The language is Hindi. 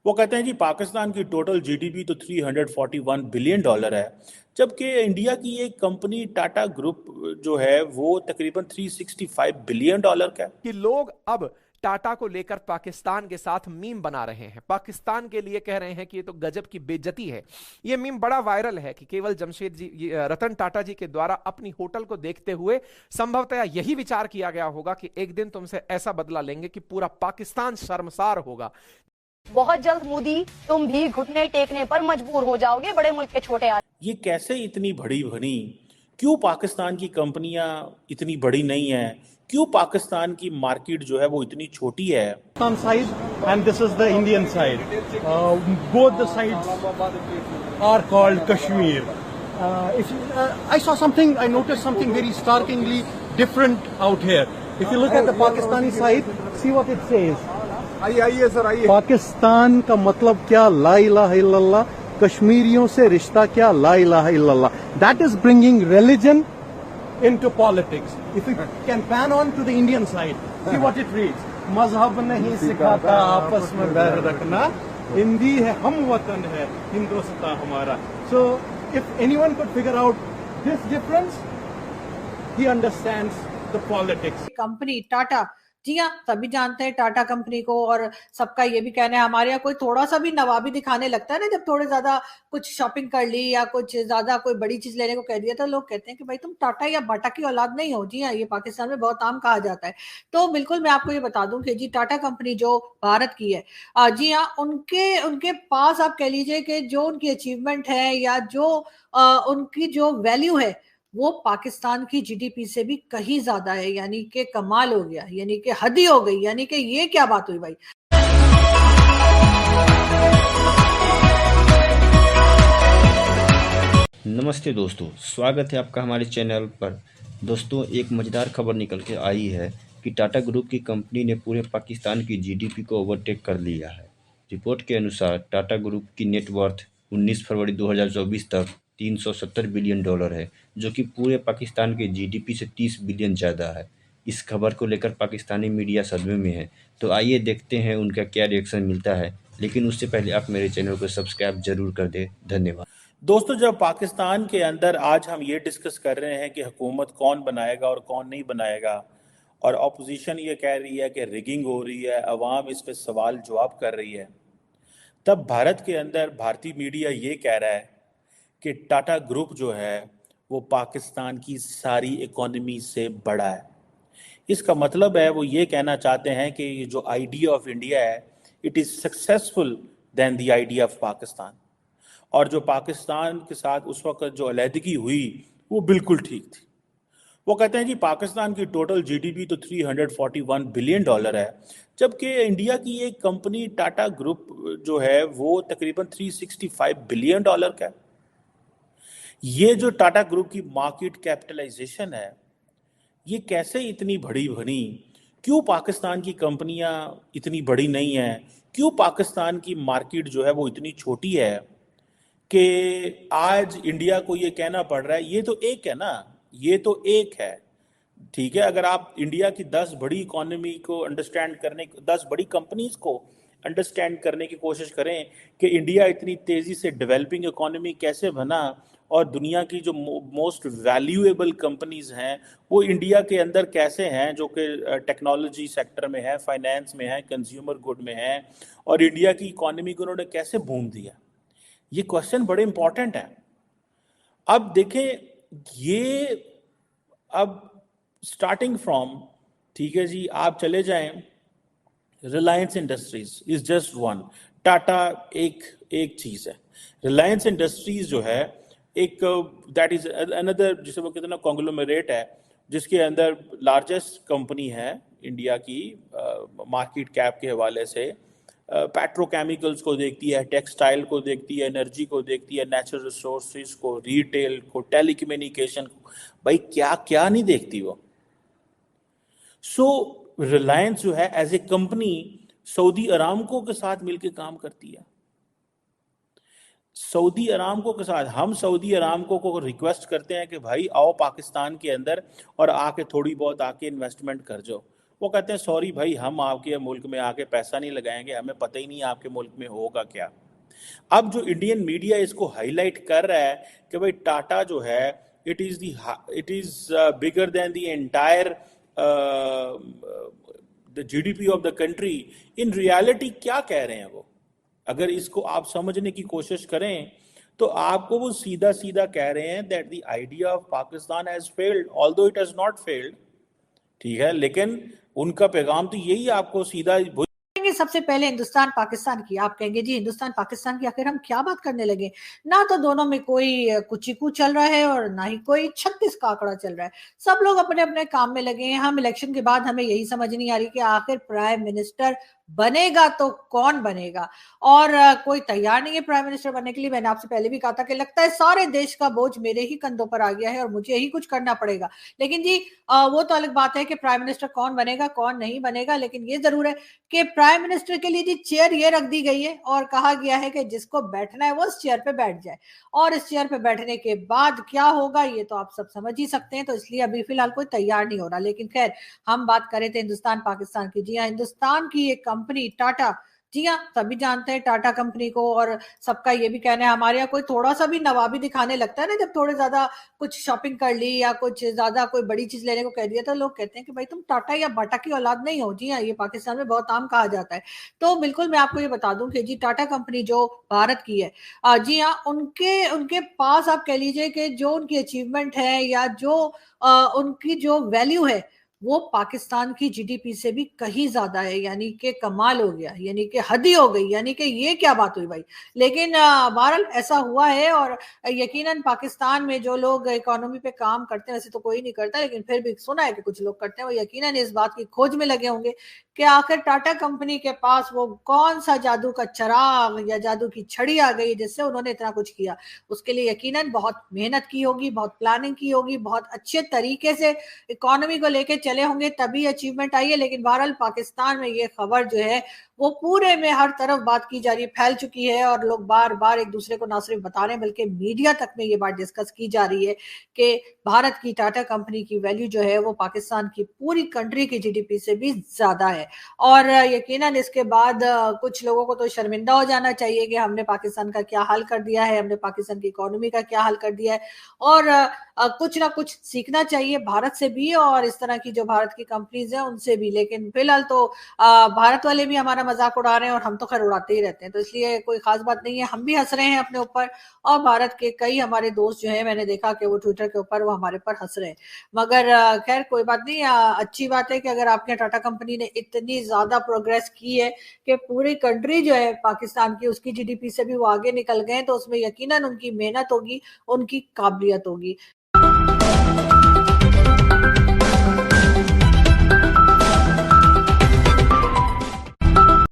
वो कहते हैं जी पाकिस्तान की टोटल जीडीपी तो $341 बिलियन है, जबकि इंडिया की एक कंपनी टाटा ग्रुप जो है वो तकरीबन $365 बिलियन का है। कि लोग अब टाटा को लेकर पाकिस्तान के साथ मीम बना रहे हैं, पाकिस्तान के लिए कह रहे हैं कि ये तो गजब की बेइज्जती है। ये मीम बड़ा वायरल है कि केवल जमशेद जी, रतन टाटा जी के द्वारा अपनी होटल को देखते हुए संभवतः यही विचार किया गया होगा कि एक दिन तुमसे ऐसा बदला लेंगे कि पूरा पाकिस्तान शर्मसार होगा। बहुत जल्द मोदी तुम भी घुटने टेकने पर मजबूर हो जाओगे, बड़े मुल्क के छोटे ये कैसे इतनी बड़ी बनी? क्यों पाकिस्तान की कंपनियां इतनी बड़ी नहीं है? क्यों पाकिस्तान की मार्केट जो है वो इतनी छोटी है? Side and this is the Indian side. Both the sides are called Kashmir. I saw something, I noticed something very starkly different out here. If you look at the Pakistani side, see what it says. आइए सर आइए। पाकिस्तान का मतलब क्या? ला इलाहा इल्लल्लाह। कश्मीरियों से रिश्ता क्या? ला इलाहा इल्लल्लाह। That is bringing religion into politics. If you can pan on to the Indian side, see what it reads. मजहब नहीं सिखाता आपस में बैर रखना, हिंदी है हम वतन है हिंदुस्तान हमारा. So if anyone could figure out this difference, he understands the politics. Company Tata, जी हाँ, सभी जानते हैं टाटा कंपनी को, और सबका ये भी कहना है हमारे यहाँ कोई थोड़ा सा भी नवाबी दिखाने लगता है ना, जब थोड़े ज्यादा कुछ शॉपिंग कर ली या कुछ ज्यादा कोई बड़ी चीज लेने को कह दिया, तो लोग कहते हैं कि भाई तुम टाटा या बाटा की औलाद नहीं हो। जी हाँ, ये पाकिस्तान में बहुत आम कहा जाता है। तो बिल्कुल मैं आपको ये बता दूं कि जी टाटा कंपनी जो भारत की है, जी हाँ, उनके उनके पास आप कह लीजिए कि जो उनकी अचीवमेंट है या जो उनकी जो वैल्यू है वो पाकिस्तान की जीडीपी से भी कहीं ज्यादा है। यानी कि कमाल हो गया, यानी कि हद ही हो गई, यानी कि ये क्या बात हुई भाई। नमस्ते दोस्तों, स्वागत है आपका हमारे चैनल पर। दोस्तों, एक मज़ेदार खबर निकल के आई है कि टाटा ग्रुप की कंपनी ने पूरे पाकिस्तान की जीडीपी को ओवरटेक कर लिया है। रिपोर्ट के अनुसार टाटा ग्रुप की नेटवर्थ 19 फरवरी 2024 तक $370 बिलियन है, जो कि पूरे पाकिस्तान के जीडीपी से 30 बिलियन ज़्यादा है। इस खबर को लेकर पाकिस्तानी मीडिया सदमे में है, तो आइए देखते हैं उनका क्या रिएक्शन मिलता है। लेकिन उससे पहले आप मेरे चैनल को सब्सक्राइब जरूर कर दें। धन्यवाद। दोस्तों, जब पाकिस्तान के अंदर आज हम ये डिस्कस कर रहे हैं कि हुकूमत कौन बनाएगा और कौन नहीं बनाएगा, और अपोजिशन ये कह रही है कि रिगिंग हो रही है, अवाम इस पे सवाल जवाब कर रही है, तब भारत के अंदर भारतीय मीडिया ये कह रहा है कि टाटा ग्रुप जो है वो पाकिस्तान की सारी इकोनॉमी से बड़ा है। इसका मतलब है वो ये कहना चाहते हैं कि ये जो आइडिया ऑफ इंडिया है, it is successful then the idea of Pakistan. और जो पाकिस्तान के साथ उस वक्त जो अलहदगी हुई वो बिल्कुल ठीक थी। वो कहते हैं जी पाकिस्तान की टोटल जीडीपी तो $341 बिलियन है, जबकि इंडिया की एक कंपनी टाटा ग्रुप जो है वो तकरीबन $365 बिलियन का है। ये जो टाटा ग्रुप की मार्केट कैपिटलाइजेशन है, ये कैसे इतनी बड़ी बनी? क्यों पाकिस्तान की कंपनियां इतनी बड़ी नहीं है? क्यों पाकिस्तान की मार्केट जो है वो इतनी छोटी है कि आज इंडिया को ये कहना पड़ रहा है? ये तो एक है ना, ये तो एक है, ठीक है। अगर आप इंडिया की 10 बड़ी इकोनॉमी को अंडरस्टैंड करने, 10 बड़ी कंपनीज को अंडरस्टैंड करने की कोशिश करें कि इंडिया इतनी तेज़ी से डेवलपिंग इकोनॉमी कैसे बना, और दुनिया की जो मोस्ट वैल्यूएबल कंपनीज हैं वो इंडिया के अंदर कैसे हैं, जो कि टेक्नोलॉजी सेक्टर में है, फाइनेंस में है, कंज्यूमर गुड में है, और इंडिया की इकोनॉमी को उन्होंने कैसे बूम दिया, ये क्वेश्चन बड़े इंपॉर्टेंट है। अब देखें, ये अब स्टार्टिंग फ्रॉम, ठीक है जी, आप चले जाएं, Reliance industries is just one, Tata एक चीज है। रिलायंस इंडस्ट्रीज जो है एक दैट इज अनदर, जिसे वो कहते हैं ना, कॉन्ग्लोमरेट है, जिसके अंदर लार्जेस्ट कंपनी है इंडिया की मार्केट कैप के हवाले से। पेट्रोकेमिकल्स को देखती है, टेक्सटाइल को देखती है, एनर्जी को देखती है, नेचुरल रिसोर्सेज को, रिटेल को, टेलीकम्युनिकेशन को, भाई क्या क्या नहीं देखती वो। सो रिलायंस जो है as a company Saudi Aramco के साथ मिलकर काम करती है। सऊदी अरामको के साथ हम सऊदी अरामको को रिक्वेस्ट करते हैं कि भाई आओ पाकिस्तान के अंदर और आके थोड़ी बहुत आके इन्वेस्टमेंट कर जाओ। वो कहते हैं सॉरी भाई, हम आपके मुल्क में आके पैसा नहीं लगाएंगे, हमें पता ही नहीं आपके मुल्क में होगा क्या। अब जो इंडियन मीडिया इसको हाईलाइट कर रहा है कि भाई टाटा जो है it is bigger than the entire the GDP of the country. In reality क्या कह रहे हैं वो? अगर इसको आप समझने की कोशिश करें तो आपको वो सीधा सीधा कह रहे हैं that the idea of Pakistan has failed although it has not failed. ठीक है, लेकिन उनका पैगाम तो यही आपको सीधा सबसे पहले हिंदुस्तान पाकिस्तान की। आप कहेंगे जी हिंदुस्तान पाकिस्तान की आखिर हम क्या बात करने लगे? ना तो दोनों में कोई कुचिकू चल रहा है और ना ही कोई 36 का आंकड़ा चल रहा है। सब लोग अपने अपने काम में लगे हैं। हम इलेक्शन के बाद हमें यही समझ नहीं आ रही कि आखिर प्राइम मिनिस्टर बनेगा तो कौन बनेगा, और कोई तैयार नहीं है प्राइम मिनिस्टर बनने के लिए। मैंने आपसे पहले भी कहा था कि लगता है सारे देश का बोझ मेरे ही कंधों पर आ गया है और मुझे ही कुछ करना पड़ेगा। लेकिन जी वो तो अलग बात है कि प्राइम मिनिस्टर कौन बनेगा कौन नहीं बनेगा, लेकिन ये जरूर है कि प्राइम मिनिस्टर के लिए जी चेयर ये रख दी गई है और कहा गया है कि जिसको बैठना है वो इस चेयर पे बैठ जाए, और इस चेयर पे बैठने के बाद क्या होगा ये तो आप सब समझ ही सकते हैं। तो इसलिए अभी फिलहाल कोई तैयार नहीं हो रहा। लेकिन खैर, हम बात करें थे हिंदुस्तान पाकिस्तान की। जी हाँ, हिंदुस्तान की एक कंपनी टाटा, जी हाँ सभी जानते हैं टाटा कंपनी को, और सबका ये भी कहना है हमारे यहाँ कोई थोड़ा सा भी नवाबी दिखाने लगता है ना, जब थोड़े ज्यादा कुछ शॉपिंग कर ली या कुछ ज्यादा कोई बड़ी चीज लेने को कह दिया तो लोग कहते हैं कि भाई तुम टाटा या बाटा की औलाद नहीं हो। जी हाँ, ये पाकिस्तान में बहुत आम कहा जाता है। तो बिल्कुल मैं आपको ये बता दूं कि जी टाटा कंपनी जो भारत की है, जी हाँ, उनके उनके पास आप कह लीजिए कि जो उनकी अचीवमेंट है या जो उनकी जो वैल्यू है वो पाकिस्तान की जीडीपी से भी कहीं ज्यादा है। यानी कि कमाल हो गया, यानी कि हद ही हो गई, यानी कि ये क्या बात हुई भाई। लेकिन बहरहाल ऐसा हुआ है, और यकीनन पाकिस्तान में जो लोग इकोनॉमी पे काम करते हैं, वैसे तो कोई नहीं करता लेकिन फिर भी सुना है कि कुछ लोग करते हैं, वो यकीनन इस बात की खोज में लगे होंगे कि आखिर टाटा कंपनी के पास वो कौन सा जादू का चराग या जादू की छड़ी आ गई जिससे उन्होंने इतना कुछ किया। उसके लिए यकीनन बहुत मेहनत की होगी, बहुत प्लानिंग की होगी, बहुत अच्छे तरीके से इकोनॉमी को लेके चले होंगे, तभी अचीवमेंट आई है। लेकिन बहरहाल पाकिस्तान में ये खबर जो है वो पूरे में हर तरफ बात की जा रही है, फैल चुकी है, और लोग बार बार एक दूसरे को ना सिर्फ बता रहे हैं बल्कि मीडिया तक में ये बात डिस्कस की जा रही है कि भारत की टाटा कंपनी की वैल्यू जो है वो पाकिस्तान की पूरी कंट्री की जीडीपी से भी ज्यादा है। और यकीनन इसके बाद कुछ लोगों को तो शर्मिंदा हो जाना चाहिए कि हमने पाकिस्तान का क्या हाल कर दिया है, हमने पाकिस्तान की इकोनॉमी का क्या हाल कर दिया है, और कुछ ना कुछ सीखना चाहिए भारत से भी और इस तरह की जो भारत की कंपनीज हैं उनसे भी। लेकिन फिलहाल तो भारत वाले भी हमारा मजाक उड़ा रहे हैं और हम तो खैर उड़ाते ही रहते हैं, तो इसलिए कोई खास बात नहीं है। हम भी हंस रहे हैं अपने ऊपर, और भारत के कई हमारे दोस्त जो है मैंने देखा कि वो ट्विटर के ऊपर वो हमारे पर हंस रहे हैं। मगर खैर कोई बात नहीं, अच्छी बात है कि अगर आपके टाटा कंपनी ने इतनी ज्यादा प्रोग्रेस की है कि पूरी कंट्री जो है पाकिस्तान की उसकी जीडीपी से भी वो आगे निकल गए, तो उसमें यकीनन उनकी मेहनत होगी, उनकी काबिलियत होगी।